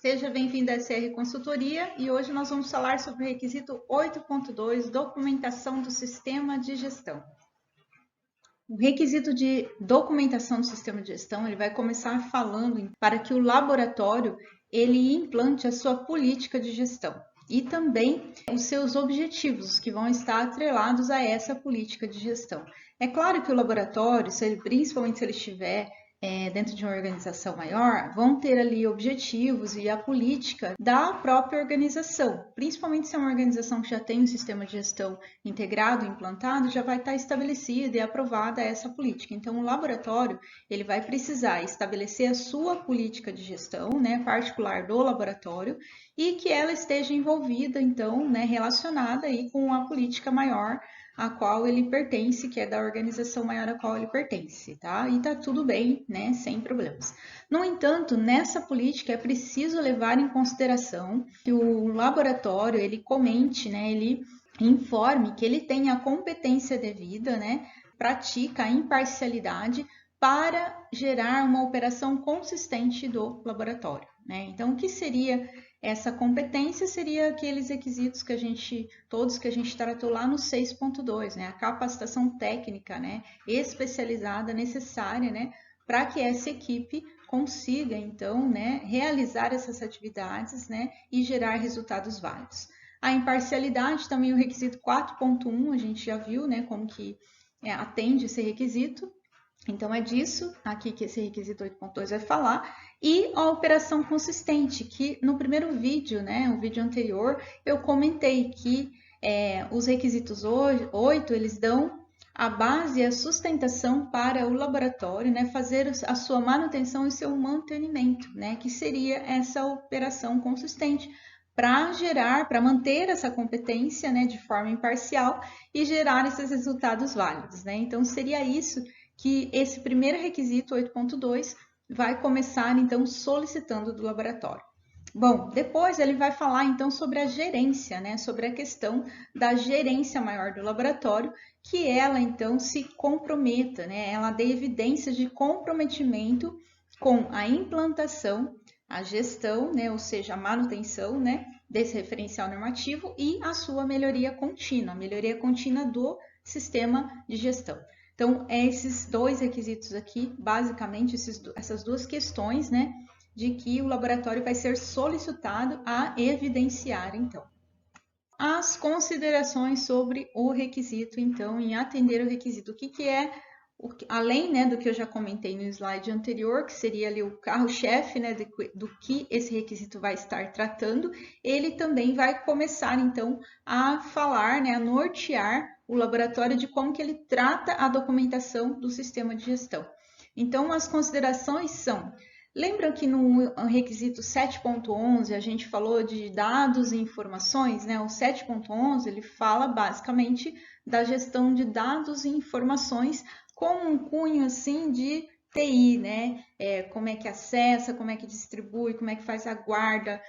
Seja bem-vindo à SR Consultoria e hoje nós vamos falar sobre o requisito 8.2, documentação do sistema de gestão. O requisito de documentação do sistema de gestão, ele vai começar falando para que o laboratório ele implante a sua política de gestão e também os seus objetivos que vão estar atrelados a essa política de gestão. É claro que o laboratório, principalmente se ele estiver dentro de uma organização maior, vão ter ali objetivos e a política da própria organização, principalmente se é uma organização que já tem um sistema de gestão integrado, implantado, já vai estar estabelecida e aprovada essa política. Então, o laboratório ele vai precisar estabelecer a sua política de gestão, né, particular do laboratório, e que ela esteja envolvida, então, né, relacionada aí com a política maior a qual ele pertence, que é da organização maior a qual ele pertence, tá? E tá tudo bem, né? Sem problemas. No entanto, nessa política é preciso levar em consideração que o laboratório, ele comente, né? Ele informe que ele tem a competência devida, né? Pratica a imparcialidade para gerar uma operação consistente do laboratório, né? Então, o que seria essa competência? Seria aqueles requisitos que a gente tratou lá no 6.2, né? A capacitação técnica, né? Especializada, necessária, né? Para que essa equipe consiga, então, né? Realizar essas atividades, né? E gerar resultados válidos. A imparcialidade, também o requisito 4.1, a gente já viu, né? Como que atende esse requisito. Então, é disso aqui que esse requisito 8.2 vai falar. E a operação consistente, que no primeiro vídeo, né, o vídeo anterior, eu comentei que os requisitos 8, eles dão a base e a sustentação para o laboratório, né, fazer a sua manutenção e seu mantenimento, né, que seria essa operação consistente para manter essa competência, né, de forma imparcial e gerar esses resultados válidos, né. Então, seria isso que esse primeiro requisito 8.2 vai começar, então, solicitando do laboratório. Bom, depois ele vai falar, então, sobre a gerência, né? Sobre a questão da gerência maior do laboratório, que ela, então, se comprometa, né? Ela dê evidências de comprometimento com a implantação, a gestão, né? Ou seja, a manutenção, né? Desse referencial normativo e a sua melhoria contínua do sistema de gestão. Então, esses dois requisitos aqui, basicamente, essas duas questões, né, de que o laboratório vai ser solicitado a evidenciar, então. As considerações sobre o requisito, então, em atender o requisito. O que é, além, né, do que eu já comentei no slide anterior, que seria ali o carro-chefe, né, do que esse requisito vai estar tratando, ele também vai começar, então, a falar, né, a nortear o laboratório de como que ele trata a documentação do sistema de gestão. Então, as considerações são: lembram que no requisito 7.11 a gente falou de dados e informações, né? O 7.11 ele fala basicamente da gestão de dados e informações com um cunho assim de TI, né? Como é que acessa, como é que distribui, como é que faz a guarda,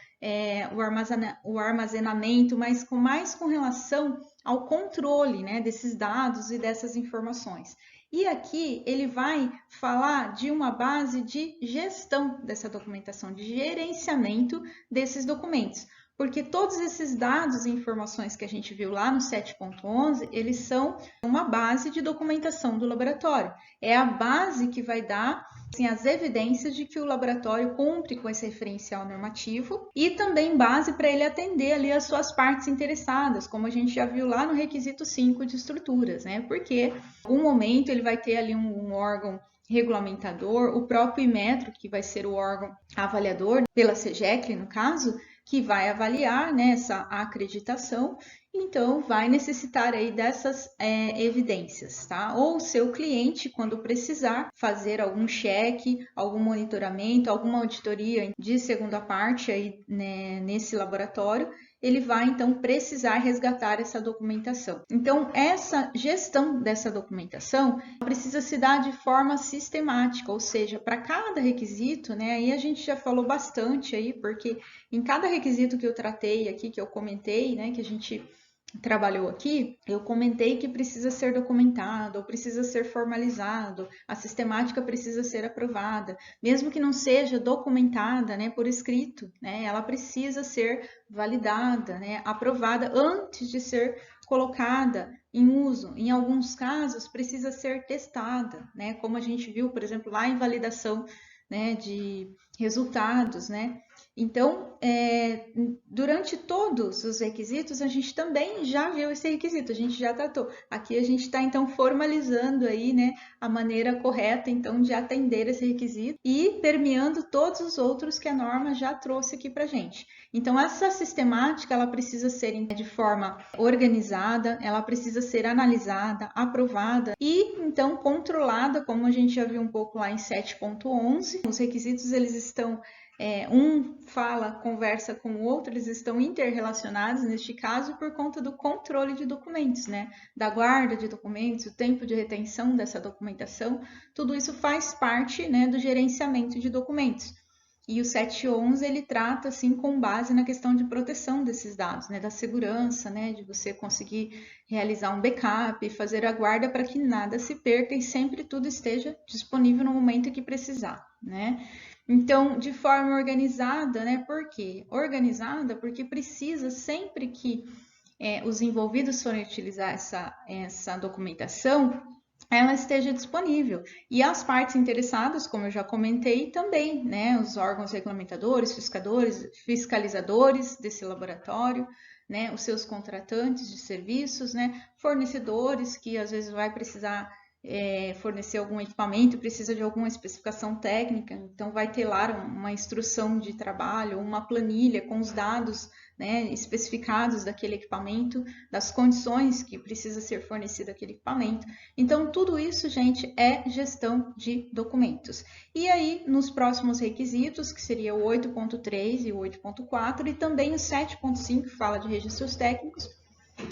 o armazenamento, mas mais com relação ao controle, né, desses dados e dessas informações. E aqui ele vai falar de uma base de gestão dessa documentação, de gerenciamento desses documentos, porque todos esses dados e informações que a gente viu lá no 7.11, eles são uma base de documentação do laboratório. É a base que vai dar assim, as evidências de que o laboratório cumpre com esse referencial normativo e também base para ele atender ali as suas partes interessadas, como a gente já viu lá no requisito 5 de estruturas, né? Porque em algum momento ele vai ter ali um órgão regulamentador, o próprio Inmetro, que vai ser o órgão avaliador, pela SEGECLI no caso, que vai avaliar, né, essa acreditação, então vai necessitar aí dessas evidências, tá? Ou o seu cliente, quando precisar fazer algum cheque, algum monitoramento, alguma auditoria de segunda parte aí, né, nesse laboratório, ele vai então precisar resgatar essa documentação. Então, essa gestão dessa documentação precisa se dar de forma sistemática, ou seja, para cada requisito, né? Aí a gente já falou bastante aí, porque em cada requisito que eu tratei aqui, que eu comentei, né, que a gente trabalhou aqui, eu comentei que precisa ser documentado, ou precisa ser formalizado, a sistemática precisa ser aprovada, mesmo que não seja documentada, né, por escrito, né, ela precisa ser validada, né, aprovada antes de ser colocada em uso. Em alguns casos, precisa ser testada, né, como a gente viu, por exemplo, lá em validação, né, de resultados, né. Então, durante todos os requisitos, a gente também já viu esse requisito, a gente já tratou. Aqui a gente está, então, formalizando aí, né, a maneira correta, então, de atender esse requisito e permeando todos os outros que a norma já trouxe aqui para a gente. Então, essa sistemática, ela precisa ser de forma organizada, ela precisa ser analisada, aprovada e, então, controlada, como a gente já viu um pouco lá em 7.11. Os requisitos, eles estão um conversa com o outro, eles estão interrelacionados neste caso por conta do controle de documentos, né? Da guarda de documentos, o tempo de retenção dessa documentação, tudo isso faz parte, né, do gerenciamento de documentos. E o 7.11 ele trata assim com base na questão de proteção desses dados, né, da segurança, né, de você conseguir realizar um backup, fazer a guarda para que nada se perca e sempre tudo esteja disponível no momento que precisar, né? Então, de forma organizada, né? Por quê? Organizada porque precisa sempre que os envolvidos forem utilizar essa documentação, ela esteja disponível. E as partes interessadas, como eu já comentei, também, né? Os órgãos regulamentadores, fiscalizadores desse laboratório, né? Os seus contratantes de serviços, né? Fornecedores que às vezes vai precisar fornecer algum equipamento, precisa de alguma especificação técnica, então vai ter lá uma instrução de trabalho, uma planilha com os dados, né, especificados daquele equipamento, das condições que precisa ser fornecido aquele equipamento. Então, tudo isso, gente, é gestão de documentos. E aí, nos próximos requisitos, que seria o 8.3 e o 8.4, e também o 7.5, que fala de registros técnicos,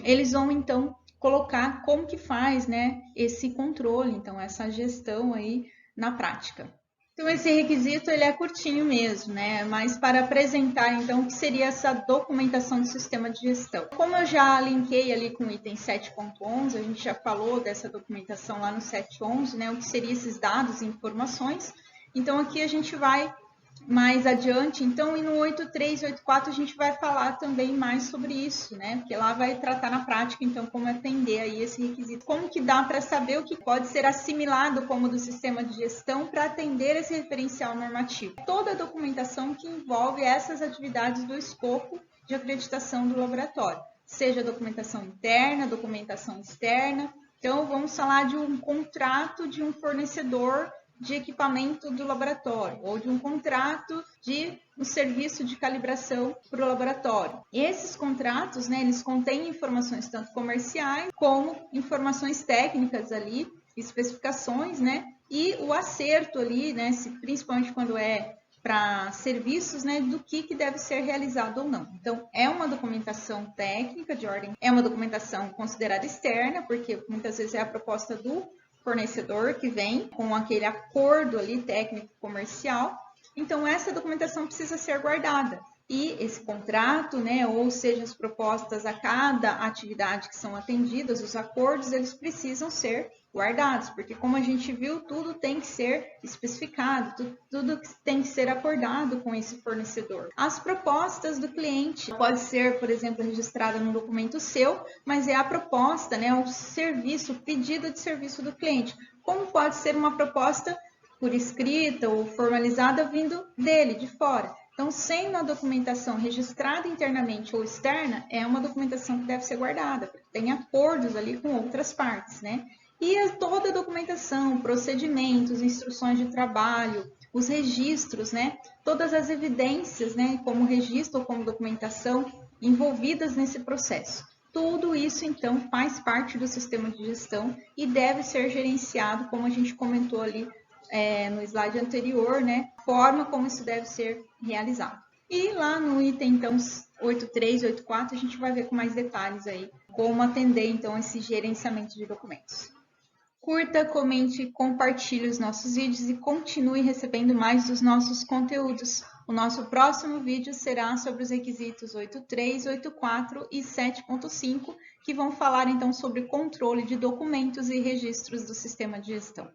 eles vão, então, colocar como que faz, né, esse controle, então, essa gestão aí na prática. Então, esse requisito, ele é curtinho mesmo, né, mas para apresentar, então, o que seria essa documentação do sistema de gestão. Como eu já linkei ali com o item 7.11, a gente já falou dessa documentação lá no 7.11, né, o que seriam esses dados e informações. Então, aqui a gente vai mais adiante, então, e no 8.3 e 8.4 a gente vai falar também mais sobre isso, né? Porque lá vai tratar na prática, então, como atender aí esse requisito. Como que dá para saber o que pode ser assimilado como do sistema de gestão para atender esse referencial normativo. Toda a documentação que envolve essas atividades do escopo de acreditação do laboratório, seja documentação interna, documentação externa. Então, vamos falar de um contrato de um fornecedor de equipamento do laboratório ou de um contrato de um serviço de calibração para o laboratório. Esses contratos, né, eles contêm informações tanto comerciais como informações técnicas ali, especificações, né, e o acerto ali, né, principalmente quando é para serviços, né, do que deve ser realizado ou não. Então, é uma documentação técnica de ordem, é uma documentação considerada externa, porque muitas vezes é a proposta do fornecedor que vem com aquele acordo ali técnico comercial. Então, essa documentação precisa ser guardada. E esse contrato, né, ou seja, as propostas a cada atividade que são atendidas, os acordos, eles precisam ser guardados, porque como a gente viu, tudo tem que ser especificado, tudo tem que ser acordado com esse fornecedor. As propostas do cliente pode ser, por exemplo, registrada num documento seu, mas é a proposta, né, o serviço, o pedido de serviço do cliente. Como pode ser uma proposta por escrita ou formalizada vindo dele, de fora. Então, sendo a documentação registrada internamente ou externa, é uma documentação que deve ser guardada, porque tem acordos ali com outras partes, né? E toda a documentação, procedimentos, instruções de trabalho, os registros, né? Todas as evidências, né? Como registro ou como documentação envolvidas nesse processo. Tudo isso, então, faz parte do sistema de gestão e deve ser gerenciado, como a gente comentou ali no slide anterior, né? Forma como isso deve ser realizado. E lá no item, então, 8.3 e 8.4, a gente vai ver com mais detalhes aí como atender, então, esse gerenciamento de documentos. Curta, comente, compartilhe os nossos vídeos e continue recebendo mais dos nossos conteúdos. O nosso próximo vídeo será sobre os requisitos 8.3, 8.4 e 7.5, que vão falar então sobre controle de documentos e registros do sistema de gestão.